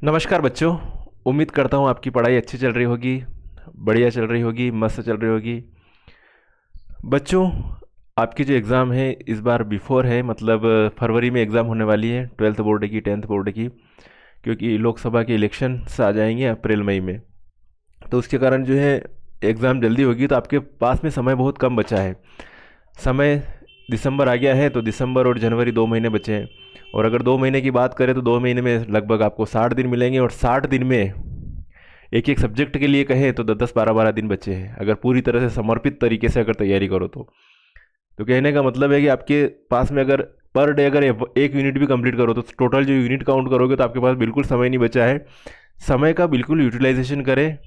नमस्कार बच्चों। उम्मीद करता हूँ आपकी पढ़ाई अच्छी चल रही होगी, बढ़िया चल रही होगी, मस्त चल रही होगी। बच्चों, आपकी जो एग्ज़ाम है इस बार बिफोर है, मतलब फरवरी में एग्ज़ाम होने वाली है, 12th बोर्ड की, 10th बोर्ड की। क्योंकि लोकसभा के इलेक्शंस आ जाएंगे अप्रैल मई में, तो उसके कारण जो है एग्ज़ाम जल्दी होगी। तो आपके पास में समय बहुत कम बचा है। समय दिसंबर आ गया है, तो दिसंबर और जनवरी 2 महीने बचे हैं। और अगर 2 महीने की बात करें तो 2 महीने में लगभग आपको 60 दिन मिलेंगे, और 60 दिन में एक एक सब्जेक्ट के लिए कहें तो 10-10 12-12 दिन बचे हैं, अगर पूरी तरह से समर्पित तरीके से अगर तैयारी करो तो कहने का मतलब है कि आपके पास में अगर पर डे अगर एक यूनिट भी कंप्लीट करो तो टोटल जो यूनिट काउंट करोगे तो आपके पास बिल्कुल समय नहीं बचा है। समय का बिल्कुल यूटिलाइजेशन करें,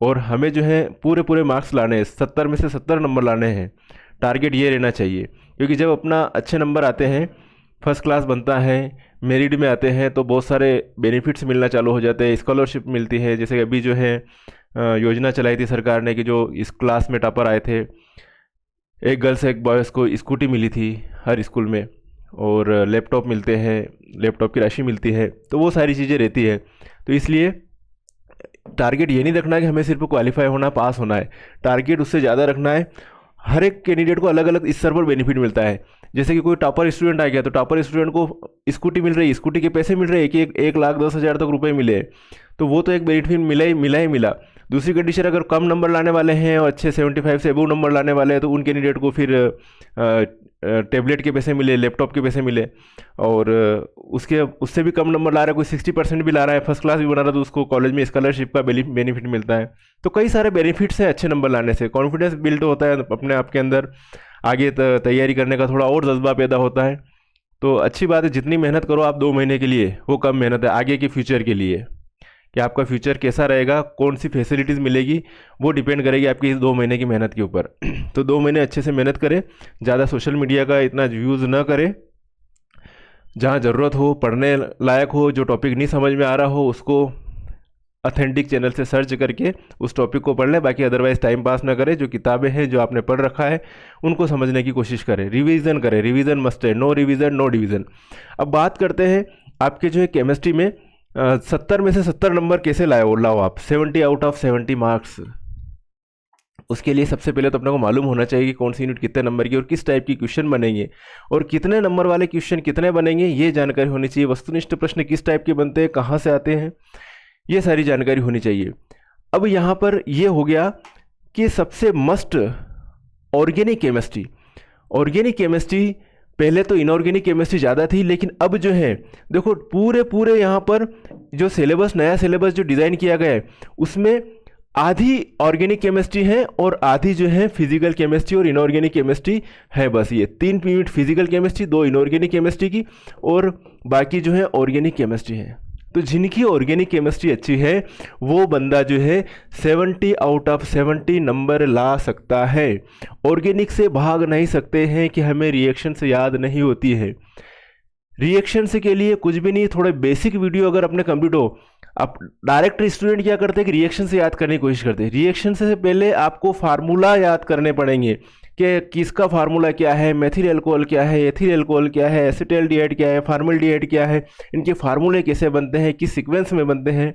और हमें जो है पूरे पूरे मार्क्स लाने हैं, 70 में से 70 नंबर लाने हैं। टारगेट ये रहना चाहिए, क्योंकि जब अपना अच्छे नंबर आते हैं, फर्स्ट क्लास बनता है, मेरिट में आते हैं, तो बहुत सारे बेनिफिट्स मिलना चालू हो जाते हैं। स्कॉलरशिप मिलती है, जैसे अभी जो है योजना चलाई थी सरकार ने कि जो इस क्लास में टॉपर आए थे, एक गर्ल्स एक बॉयज़ को स्कूटी मिली थी हर स्कूल में, और लैपटॉप मिलते हैं, लैपटॉप की राशि मिलती है, तो वो सारी चीज़ें रहती है। तो इसलिए टारगेट ये नहीं रखना है कि हमें सिर्फ क्वालिफाई होना, पास होना है। टारगेट उससे ज़्यादा रखना है। हर एक कैंडिडेट को अलग अलग इस स्तर पर बेनिफिट मिलता है। जैसे कि कोई टॉपर स्टूडेंट आ गया तो टॉपर स्टूडेंट को स्कूटी मिल रही है, स्कूटी के पैसे मिल रहे हैं, कि 1,10,000 तक रुपए मिले, तो वो तो एक बेनिफिट मिला ही मिला। दूसरी कंडीशन, अगर कम नंबर लाने वाले हैं और अच्छे 75 से अबव नंबर लाने वाले हैं, तो उन कैंडिडेट को फिर टैबलेट के पैसे मिले, लैपटॉप के पैसे मिले। और उसके उससे भी कम नंबर ला रहा है, कोई 60% भी ला रहा है, फर्स्ट क्लास भी बना रहा है, तो उसको कॉलेज में स्कॉलरशिप का बेनिफिट मिलता है। तो कई सारे बेनिफिट्स हैं अच्छे नंबर लाने से। कॉन्फिडेंस बिल्ड होता है अपने आप के अंदर, आगे तैयारी करने का थोड़ा और जज्बा पैदा होता है। तो अच्छी बात है, जितनी मेहनत करो आप 2 महीने के लिए, वो कम मेहनत है आगे के फ्यूचर के लिए। कि आपका फ्यूचर कैसा रहेगा, कौन सी फैसिलिटीज़ मिलेगी, वो डिपेंड करेगी आपकी इस 2 महीने की मेहनत के ऊपर। तो 2 महीने अच्छे से मेहनत करें, ज़्यादा सोशल मीडिया का इतना यूज़ ना करें। जहाँ ज़रूरत हो, पढ़ने लायक हो, जो टॉपिक नहीं समझ में आ रहा हो, उसको अथेंटिक चैनल से सर्च करके उस टॉपिक को पढ़ लें। बाकी अदरवाइज टाइम पास ना करें। जो किताबें हैं, जो आपने पढ़ रखा है, उनको समझने की कोशिश करें। रिवीजन करें, रिवीजन मस्ट है, नो रिवीजन नो डिवीज़न। अब बात करते हैं आपके जो है केमिस्ट्री में 70 में से 70 नंबर कैसे लाओ आप, 70 आउट ऑफ 70 मार्क्स। उसके लिए सबसे पहले तो अपने को मालूम होना चाहिए कि कौन सी यूनिट कितने नंबर की और किस टाइप की क्वेश्चन बनेंगे, और कितने नंबर वाले क्वेश्चन कितने बनेंगे, ये जानकारी होनी चाहिए। वस्तुनिष्ठ प्रश्न किस टाइप के बनते हैं, कहाँ से आते हैं, ये सारी जानकारी होनी चाहिए। अब यहाँ पर ये हो गया कि सबसे must organic chemistry. Organic chemistry, पहले तो इनऑर्गेनिक केमिस्ट्री ज़्यादा थी, लेकिन अब जो है देखो पूरे पूरे यहाँ पर जो सिलेबस, नया सिलेबस जो डिज़ाइन किया गया है, उसमें आधी ऑर्गेनिक केमिस्ट्री है और आधी जो है फिजिकल केमिस्ट्री और इनऑर्गेनिक केमिस्ट्री है। बस ये 3 unit physical chemistry, 2 inorganic chemistry की, और बाकी जो है ऑर्गेनिक केमिस्ट्री है। तो जिनकी ऑर्गेनिक केमिस्ट्री अच्छी है, वो बंदा जो है 70 आउट ऑफ 70 नंबर ला सकता है। ऑर्गेनिक से भाग नहीं सकते हैं कि हमें रिएक्शन से याद नहीं होती है। रिएक्शन से के लिए कुछ भी नहीं, थोड़े बेसिक वीडियो अगर अपने कंप्लीट हो। आप डायरेक्ट स्टूडेंट क्या करते हैं कि रिएक्शन से याद करने की कोशिश करते हैं। रिएक्शन से पहले आपको फार्मूला याद करने पड़ेंगे कि किसका फार्मूला क्या है, मेथिल अल्कोहल क्या है, एथिल अल्कोहल क्या है, एसिटाल्डिहाइड क्या है, फॉर्मल्डिहाइड क्या है, इनके फार्मूले कैसे बनते हैं, किस सीक्वेंस में बनते हैं,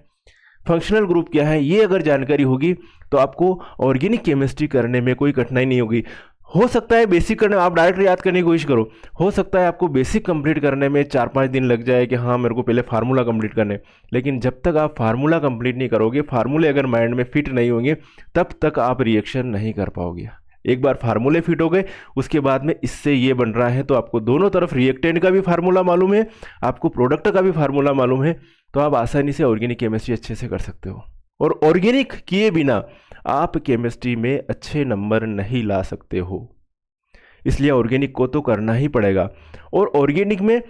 फंक्शनल ग्रुप क्या है, ये अगर जानकारी होगी तो आपको ऑर्गेनिक केमिस्ट्री करने में कोई कठिनाई नहीं होगी। हो सकता है बेसिक करने, आप डायरेक्ट याद करने की कोशिश करो, हो सकता है आपको बेसिक कंप्लीट करने में 4-5 दिन लग जाए कि हाँ मेरे को पहले फार्मूला कंप्लीट करने। लेकिन जब तक आप फार्मूला कंप्लीट नहीं करोगे, फार्मूले अगर माइंड में फिट नहीं होंगे, तब तक आप रिएक्शन नहीं कर पाओगे। एक बार फार्मूले फिट हो गए, उसके बाद में इससे ये बन रहा है, तो आपको दोनों तरफ रिएक्टेंट का भी फार्मूला मालूम है, आपको प्रोडक्ट का भी फार्मूला मालूम है, तो आप आसानी से ऑर्गेनिक केमिस्ट्री अच्छे से कर सकते हो। और ऑर्गेनिक किए बिना आप केमिस्ट्री में अच्छे नंबर नहीं ला सकते हो, इसलिए ऑर्गेनिक को तो करना ही पड़ेगा। और ऑर्गेनिक में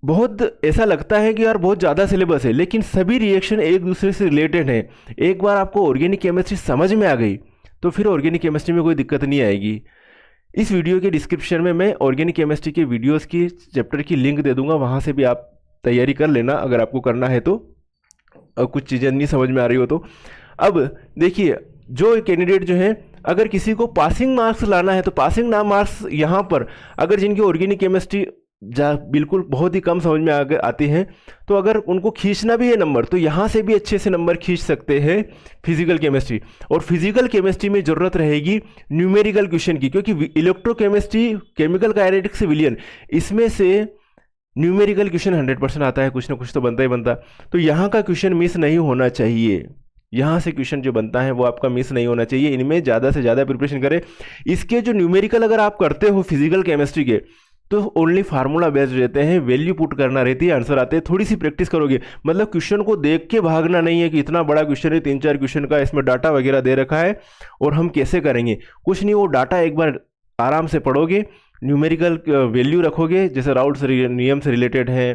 बहुत ऐसा लगता है कि यार बहुत ज़्यादा सिलेबस है, लेकिन सभी रिएक्शन एक दूसरे से रिलेटेड हैं। एक बार आपको ऑर्गेनिक केमिस्ट्री समझ में आ गई तो फिर ऑर्गेनिक केमिस्ट्री में कोई दिक्कत नहीं आएगी। इस वीडियो के डिस्क्रिप्शन में मैं ऑर्गेनिक केमिस्ट्री के वीडियोस की चैप्टर की लिंक दे दूंगा, वहाँ से भी आप तैयारी कर लेना अगर आपको करना है तो, कुछ चीज़ें नहीं समझ में आ रही हो तो। अब देखिए, जो कैंडिडेट जो है, अगर किसी को पासिंग मार्क्स लाना है तो पासिंग ना मार्क्स यहाँ पर, अगर जिनकी ऑर्गेनिक केमिस्ट्री बिल्कुल बहुत ही कम समझ में आती हैं। तो अगर उनको खींचना भी है नंबर तो यहाँ से भी अच्छे से नंबर खींच सकते हैं फिजिकल केमिस्ट्री। और फिजिकल केमिस्ट्री में ज़रूरत रहेगी न्यूमेरिकल क्वेश्चन की, क्योंकि इलेक्ट्रोकेमिस्ट्री, केमिकल काइनेटिक्स, विलियन, इसमें से न्यूमेरिकल क्वेश्चन 100% आता है, कुछ ना कुछ तो बनता ही बनता। तो यहाँ का क्वेश्चन मिस नहीं होना चाहिए, यहाँ से क्वेश्चन जो बनता है वो आपका मिस नहीं होना चाहिए। इनमें ज़्यादा से ज़्यादा प्रिपरेशन करें। इसके जो न्यूमेरिकल अगर आप करते हो फिजिकल केमिस्ट्री के, तो ओनली फार्मूला बेस्ड रहते हैं, वैल्यू पुट करना रहती है, आंसर आते हैं। थोड़ी सी प्रैक्टिस करोगे, मतलब क्वेश्चन को देख के भागना नहीं है कि इतना बड़ा क्वेश्चन है, 3-4 क्वेश्चन का, इसमें डाटा वगैरह दे रखा है और हम कैसे करेंगे। कुछ नहीं, वो डाटा एक बार आराम से पढ़ोगे, न्यूमेरिकल वैल्यू रखोगे, जैसे राउल्ट्स नियम से रिलेटेड है,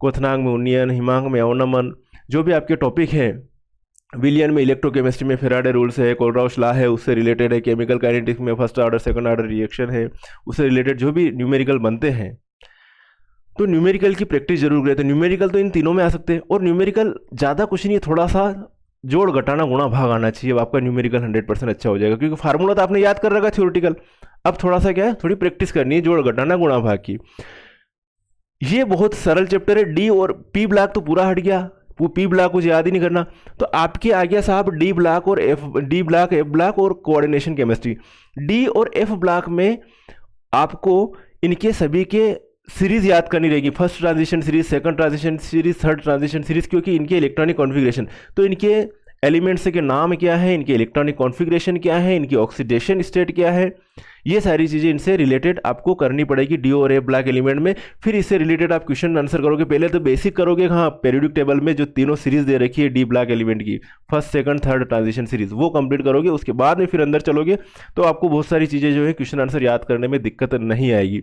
क्वथनांक में उन्नयन, हिमांक में अवनमन, जो भी आपके टॉपिक हैं, विलियन में इलेक्ट्रोकेमिस्ट्री में फेराडे रूल्स है, कोलराउस लॉ है, उससे रिलेटेड है, केमिकल काइनेटिक्स में first order second order reaction है, उससे रिलेटेड जो भी न्यूमेरिकल बनते हैं, तो न्यूमेरिकल की प्रैक्टिस जरूर करें। तो न्यूमेरिकल तो इन तीनों में आ सकते हैं। और न्यूमेरिकल ज़्यादा कुछ नहीं है, थोड़ा सा जोड़ घटाना गुणा भाग आना चाहिए, आपका न्यूमेरिकल 100% अच्छा हो जाएगा। क्योंकि फार्मूला तो आपने याद कर रखा थ्योरेटिकल, अब थोड़ा सा क्या है, थोड़ी प्रैक्टिस करनी है जोड़ घटाना गुणा भाग की। ये बहुत सरल चैप्टर है। डी और पी ब्लॉक तो पूरा हट गया, वो पी ब्लॉक कुछ याद ही नहीं करना। तो आपके आ गया साहब डी ब्लॉक और डी ब्लॉक, एफ ब्लॉक और कोऑर्डिनेशन केमिस्ट्री। डी और एफ ब्लॉक में आपको इनके सभी के सीरीज याद करनी रहेगी, first transition series, second transition series, third transition series, क्योंकि इनके इलेक्ट्रॉनिक कॉन्फ़िगरेशन, तो इनके एलिमेंट्स के नाम क्या है, इनके इलेक्ट्रॉनिक कॉन्फ़िगरेशन क्या है, इनकी ऑक्सीडेशन स्टेट क्या है, ये सारी चीज़ें इनसे रिलेटेड आपको करनी पड़ेगी डी और एफ ब्लॉक एलिमेंट में। फिर इससे रिलेटेड आप क्वेश्चन आंसर करोगे। पहले तो बेसिक करोगे, हाँ, पीरियोडिक टेबल में जो तीनों सीरीज दे रखी है डी ब्लॉक एलिमेंट की, first second third transition series, वो कंप्लीट करोगे। उसके बाद में फिर अंदर चलोगे तो आपको बहुत सारी चीज़ें जो है क्वेश्चन आंसर याद करने में दिक्कत नहीं आएगी।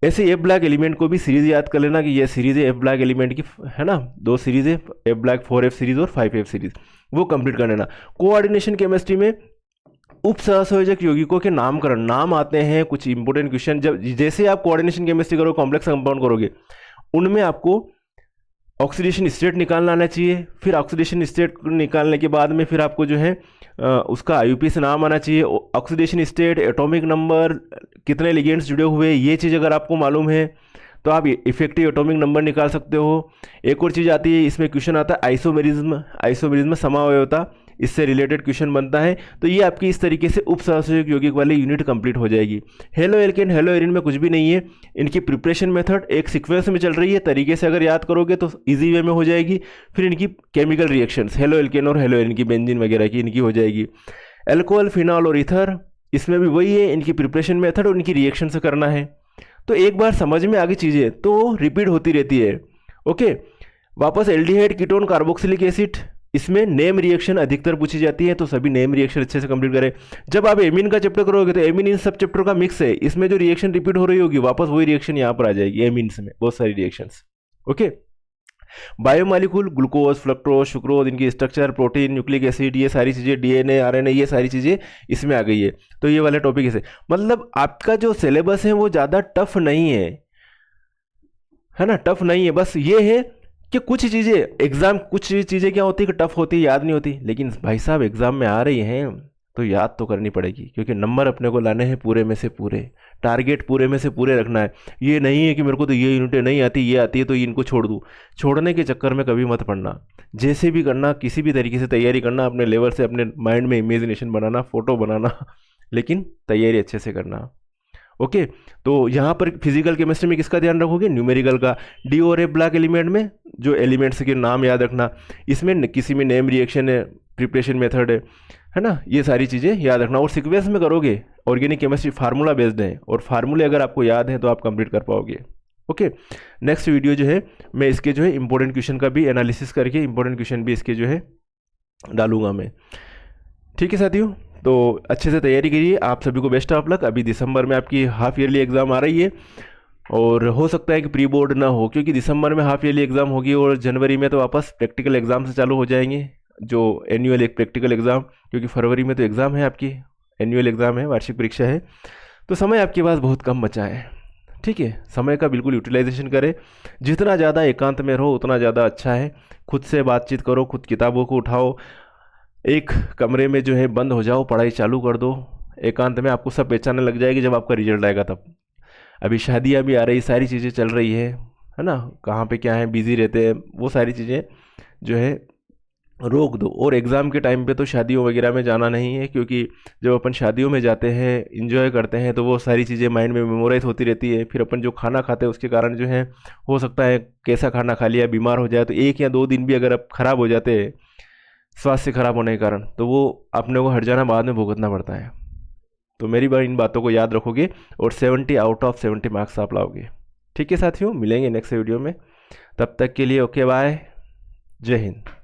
ऐसे एफ ब्लॉक एलिमेंट को भी सीरीज याद कर लेना कि ये सीरीज है एफ ब्लॉक एलिमेंट की, है ना, 2 सीरीज है, एफ ब्लॉक 4F सीरीज और 5F सीरीज, वो कंप्लीट कर लेना। कोऑर्डिनेशन केमिस्ट्री में उप सहसंयोजक यौगिकों के नामकरण, नाम आते हैं कुछ इंपॉर्टेंट क्वेश्चन। जब जैसे आप कोऑर्डिनेशन केमिस्ट्री करोगे, कॉम्प्लेक्स कंपाउंड करोगे, उनमें आपको ऑक्सीडेशन स्टेट निकालना आना चाहिए। फिर ऑक्सीडेशन स्टेट निकालने के बाद में फिर आपको जो है उसका आईयूपी से नाम आना चाहिए, ऑक्सीडेशन स्टेट, एटॉमिक नंबर, कितने लिगेंड्स जुड़े हुए, ये चीज़ अगर आपको मालूम है तो आप इफेक्टिव एटॉमिक नंबर निकाल सकते हो। एक और चीज़ आती है, इसमें क्वेश्चन आता है आइसोमेरिज्म, आइसोमेरिज्म समावयवता, इससे रिलेटेड क्वेश्चन बनता है। तो ये आपकी इस तरीके से उप सहसंयोजक यौगिक वाली यूनिट कंप्लीट हो जाएगी। हेलो एल्केन, हेलो एरिन में कुछ भी नहीं है। इनकी प्रिपरेशन मेथड एक सीक्वेंस में चल रही है, तरीके से अगर याद करोगे तो इजी वे में हो जाएगी। फिर इनकी केमिकल रिएक्शंस, हेलो एल्केन और हेलो एरिन की, बेंजीन वगैरह की, इनकी हो जाएगी। एल्कोहल, फिनॉल और ईथर, इसमें भी वही है, इनकी प्रिपरेशन मेथड और इनकी रिएक्शन से करना है। तो एक बार समझ में आ गई चीज़ें तो रिपीट होती रहती है। ओके, वापस एल्डिहाइड, कीटोन, कार्बोक्सिलिक एसिड, इसमें नेम रिएक्शन अधिकतर पूछी जाती है, तो सभी नेम रिएक्शन अच्छे से कंप्लीट करें। जब आप एमीन का चैप्टर करोगे तो एमीन इन सब चैप्टर का मिक्स है, इसमें जो रिएक्शन रिपीट हो रही होगी वापस वही रिएक्शन यहाँ पर आ जाएगी एमीन्स में, बहुत सारी reactions. Okay, biomolecule, glucose, fructose, sucrose, इनकी स्ट्रक्चर, प्रोटीन, न्यूक्लिक एसिड, ये सारी चीज़ें, डीएनए, आरएनए, ये सारी चीज़ें इसमें आ गई है। तो ये वाले टॉपिक है, मतलब आपका जो सिलेबस है वो ज़्यादा टफ नहीं है ना, टफ नहीं है। बस ये है कि कुछ चीज़ें एग्ज़ाम, कुछ चीज़ें क्या होती है कि टफ होती है, याद नहीं होती, लेकिन भाई साहब एग्ज़ाम में आ रही हैं तो याद तो करनी पड़ेगी, क्योंकि नंबर अपने को लाने हैं पूरे में से पूरे, टारगेट पूरे में से पूरे रखना है। ये नहीं है कि मेरे को तो ये यूनिटें नहीं आती, ये आती है तो इनको छोड़ दूँ, छोड़ने के चक्कर में कभी मत पड़ना। जैसे भी करना, किसी भी तरीके से तैयारी करना, अपने लेवल से, अपने माइंड में इमेजिनेशन बनाना, फोटो बनाना, लेकिन तैयारी अच्छे से करना। ओके, तो यहाँ पर फिजिकल केमिस्ट्री में किसका ध्यान रखोगे, न्यूमेरिकल का। डी और एफ ब्लॉक एलिमेंट में जो एलिमेंट्स के नाम याद रखना, इसमें किसी में नेम रिएक्शन है, प्रिपरेशन मेथड है ना, ये सारी चीज़ें याद रखना। और सीक्वेंस में करोगे, ऑर्गेनिक केमिस्ट्री फार्मूला बेस्ड है, और फार्मूले अगर आपको याद है तो आप कंप्लीट कर पाओगे। ओके, नेक्स्ट वीडियो जो है मैं इसके जो है इंपॉर्टेंट क्वेश्चन का भी एनालिसिस करके इंपॉर्टेंट क्वेश्चन भी इसके जो है डालूंगा मैं। ठीक है साथियों, तो अच्छे से तैयारी करिए, आप सभी को बेस्ट ऑफ लक। अभी दिसंबर में आपकी हाफ ईयरली एग्ज़ाम आ रही है, और हो सकता है कि प्री बोर्ड ना हो, क्योंकि दिसंबर में हाफ ईयरली एग्ज़ाम होगी और जनवरी में तो वापस प्रैक्टिकल एग्ज़ाम से चालू हो जाएंगे, जो एनुअल एक प्रैक्टिकल एग्ज़ाम, क्योंकि फरवरी में तो एग्ज़ाम है आपकी, एनुअल एग्ज़ाम है, वार्षिक परीक्षा है। तो समय आपके पास बहुत कम बचा है, ठीक है, समय का बिल्कुल यूटिलाइजेशन करें। जितना ज़्यादा एकांत में रहो उतना ज़्यादा अच्छा है। खुद से बातचीत करो, खुद किताबों को उठाओ, एक कमरे में जो है बंद हो जाओ, पढ़ाई चालू कर दो, एकांत में आपको सब पहचानने लग जाएगी जब आपका रिजल्ट आएगा तब। अभी शादियां भी आ रही, सारी चीज़ें चल रही है ना, कहाँ पे क्या है, बिज़ी रहते हैं, वो सारी चीज़ें जो है रोक दो। और एग्ज़ाम के टाइम पे तो शादियों वगैरह में जाना नहीं है, क्योंकि जब अपन शादियों में जाते हैं, इंजॉय करते हैं, तो वो सारी चीज़ें माइंड में मेमोराइज होती रहती है। फिर अपन जो खाना खाते हैं उसके कारण जो है, हो सकता है कैसा खाना खा लिया, बीमार हो जाए, तो 1 या 2 दिन भी अगर अब ख़राब हो जाते हैं स्वास्थ्य खराब होने के कारण, तो वो अपने को हट जाना बाद में भुगतना पड़ता है। तो मेरी बार इन बातों को याद रखोगे और 70 आउट ऑफ 70 मार्क्स आप लाओगे। ठीक है साथियों, मिलेंगे नेक्स्ट वीडियो में, तब तक के लिए ओके बाय, जय हिंद।